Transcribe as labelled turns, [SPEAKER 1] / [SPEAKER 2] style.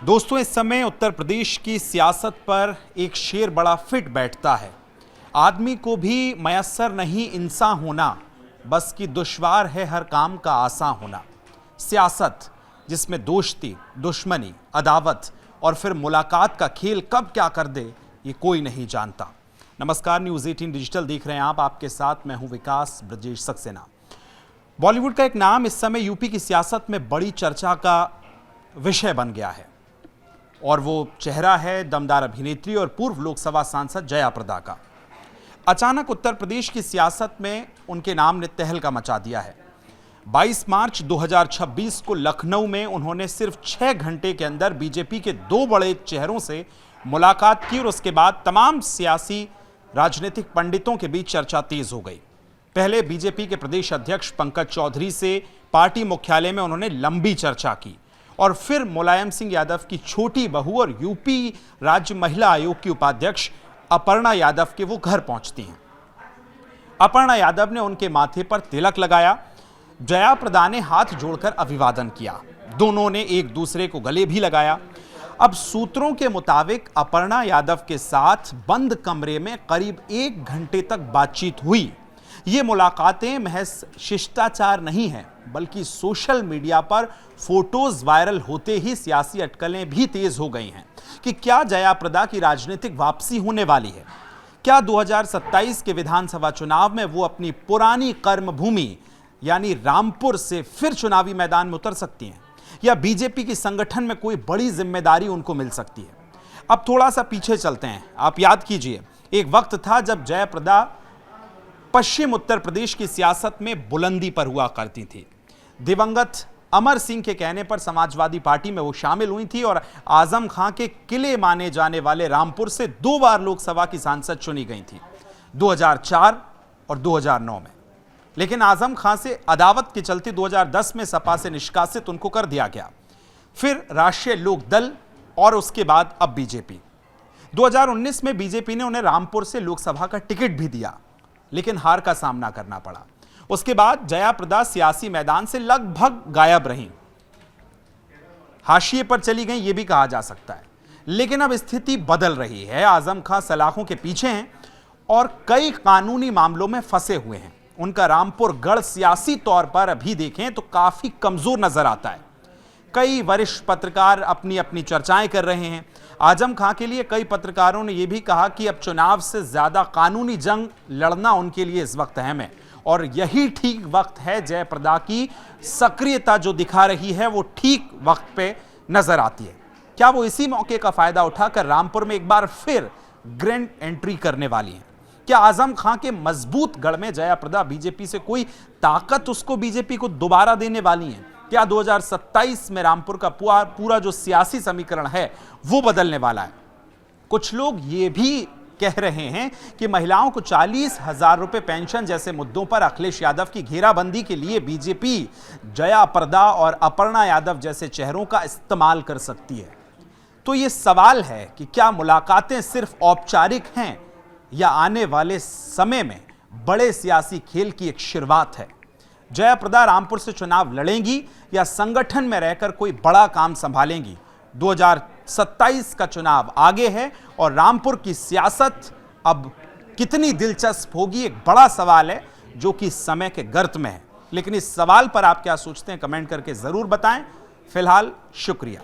[SPEAKER 1] दोस्तों, इस समय उत्तर प्रदेश की सियासत पर एक शेर बड़ा फिट बैठता है। आदमी को भी मयस्सर नहीं इंसान होना, बस कि दुश्वार है हर काम का आसान होना। सियासत जिसमें दोस्ती, दुश्मनी, अदावत और फिर मुलाकात का खेल कब क्या कर दे, ये कोई नहीं जानता। नमस्कार, न्यूज़ 18 डिजिटल देख रहे हैं आप। आपके साथ मैं हूं विकास ब्रजेश सक्सेना। बॉलीवुड का एक नाम इस समय यूपी की सियासत में बड़ी चर्चा का विषय बन गया है और वो चेहरा है दमदार अभिनेत्री और पूर्व लोकसभा सांसद जया प्रदा का। अचानक उत्तर प्रदेश की सियासत में उनके नाम ने तहलका मचा दिया है। 22 मार्च 2026 को लखनऊ में उन्होंने सिर्फ 6 घंटे के अंदर बीजेपी के 2 बड़े चेहरों से मुलाकात की और उसके बाद तमाम सियासी राजनीतिक पंडितों के बीच चर्चा तेज हो गई। पहले बीजेपी के प्रदेश अध्यक्ष पंकज चौधरी से पार्टी मुख्यालय में उन्होंने लंबी चर्चा की और फिर मुलायम सिंह यादव की छोटी बहू और यूपी राज्य महिला आयोग की उपाध्यक्ष अपर्णा यादव के वो घर पहुंचती हैं। अपर्णा यादव ने उनके माथे पर तिलक लगाया। जया प्रदा ने हाथ जोड़कर अभिवादन किया। दोनों ने एक दूसरे को गले भी लगाया। अब सूत्रों के मुताबिक अपर्णा यादव के साथ बंद कमरे में करीब 1 घंटे तक बातचीत हुई। ये मुलाकातें महज शिष्टाचार नहीं है, बल्कि सोशल मीडिया पर फोटोज वायरल होते ही सियासी अटकलें भी तेज हो गई हैं कि क्या जया प्रदा की राजनीतिक वापसी होने वाली है। क्या 2027 के विधानसभा चुनाव में वो अपनी पुरानी कर्मभूमि यानी रामपुर से फिर चुनावी मैदान में उतर सकती हैं, या बीजेपी की संगठन में कोई बड़ी जिम्मेदारी उनको मिल सकती है। अब थोड़ा सा पीछे चलते हैं। आप याद कीजिए, एक वक्त था जब जया प्रदा पश्चिम उत्तर प्रदेश की सियासत में बुलंदी पर हुआ करती थी। दिवंगत अमर सिंह के कहने पर समाजवादी पार्टी में वो शामिल हुई थी और आजम खां के किले माने जाने वाले रामपुर से 2 बार लोकसभा की सांसद चुनी गई थी, 2004 और 2009 में। लेकिन आजम खां से अदावत के चलते 2010 में सपा से निष्कासित उनको कर दिया गया। फिर राष्ट्रीय लोक दल और उसके बाद अब बीजेपी। 2019 में बीजेपी ने उन्हें रामपुर से लोकसभा का टिकट भी दिया, लेकिन हार का सामना करना पड़ा। उसके बाद जया प्रदा सियासी मैदान से लगभग गायब रहीं, हाशिए पर चली गई, यह भी कहा जा सकता है। लेकिन अब स्थिति बदल रही है। आजम खां सलाखों के पीछे हैं और कई कानूनी मामलों में फंसे हुए हैं। उनका रामपुर गढ़ सियासी तौर पर अभी देखें तो काफी कमजोर नजर आता है। कई वरिष्ठ पत्रकार अपनी अपनी चर्चाएं कर रहे हैं। आजम खां के लिए कई पत्रकारों ने यह भी कहा कि अब चुनाव से ज्यादा कानूनी जंग लड़ना उनके लिए इस वक्त अहम है और यही ठीक वक्त है। जया प्रदा की सक्रियता जो दिखा रही है वो ठीक वक्त पे नजर आती है। क्या वो इसी मौके का फायदा उठाकर रामपुर में एक बार फिर ग्रैंड एंट्री करने वाली है? क्या आजम खां के मजबूत गढ़ में जया प्रदा बीजेपी से कोई ताकत उसको बीजेपी को दोबारा देने वाली है? क्या 2027 में रामपुर का पूरा जो सियासी समीकरण है वो बदलने वाला है? कुछ लोग ये भी कह रहे हैं कि महिलाओं को 40,000 रुपए पेंशन जैसे मुद्दों पर अखिलेश यादव की घेराबंदी के लिए बीजेपी जया प्रदा और अपर्णा यादव जैसे चेहरों का इस्तेमाल कर सकती है। तो ये सवाल है कि क्या मुलाकातें सिर्फ औपचारिक हैं या आने वाले समय में बड़े सियासी खेल की एक शुरुआत है? जया प्रदा रामपुर से चुनाव लड़ेंगी या संगठन में रहकर कोई बड़ा काम संभालेंगी? 2027 का चुनाव आगे है और रामपुर की सियासत अब कितनी दिलचस्प होगी, एक बड़ा सवाल है जो कि समय के गर्त में है। लेकिन इस सवाल पर आप क्या सोचते हैं, कमेंट करके जरूर बताएं। फिलहाल शुक्रिया।